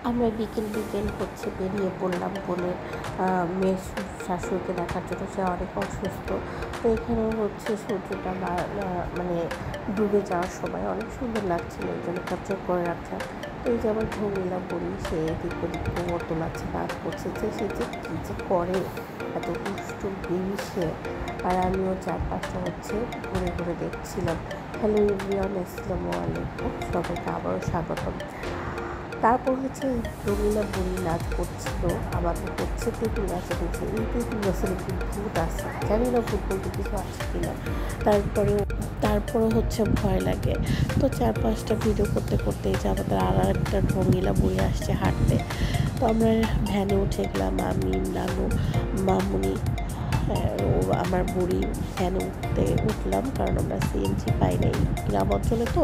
আমরা বিকেল বিকেল হচ্ছে বেরিয়ে পড়লাম বোনের মেয়ের শাশুড়িকে দেখার জন্য। সে অনেক অসুস্থ। তো এখানে হচ্ছে সূর্যটা মানে ডুবে যাওয়ার সময় অনেক সুন্দর লাগছিল, ওই জন্য ক্যাপচার করে রাখলাম। তো এই যে আমার ঝুমিলা বলি, সে এদিক ওদিক কোমর দোলাচ্ছে, নাচ করছে, যে সে যে কী যে করে, এত দুষ্টু বেবি সে। আর আমিও চারপাশটা হচ্ছে ঘুরে ঘুরে দেখছিলাম। হ্যালো এভরিওয়ান, আসসালামু আলাইকুম, সবাইকে আবারও স্বাগতম। তারপর হচ্ছে রঙিলা বুড়ি নাচ করছিল, আমাদের হচ্ছে তেঁতুল গাছে দিচ্ছে। এই তেঁতুল গাছের একটু ভূত আছে, জানি না ভূত বলতে কিছু আছে কিনা। তারপরে হচ্ছে ভয় লাগে। তো 4-5টা ভিডিও করতে করতেই যে আমাদের আর একটা রঙিলা বুড়ি আসছে হাঁটতে। তো আমরা ভ্যানে উঠে গেলাম, আমি, নানু, মামুনি, ও আমার বুড়ি। ভ্যানে উঠলাম, কারণ আমরা সিএনজি পাই নাই, গ্রাম অঞ্চলে তো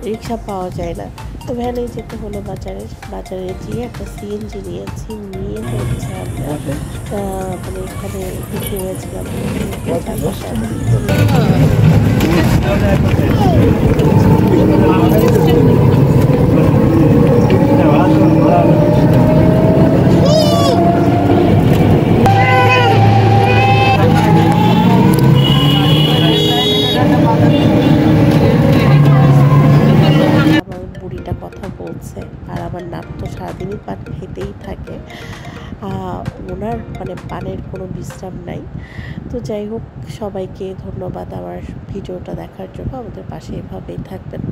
রিক্সা পাওয়া যায় না। তো ভ্যানে যেতে হলো বাজারে গিয়ে একটা সিএনজি নিয়ে হচ্ছে আমরা মানে এখানে ঢুকে হয়েছিলাম। বুড়িটা কথা বলছে, আর আমার নাম তো সারাদিনই পান খেতেই থাকে। ওনার মানে পানের কোনো বিশ্রাম নাই। তো যাই হোক, সবাইকে ধন্যবাদ আমার ভিডিওটা দেখার জন্য। আমাদের পাশে এভাবেই থাকবেন।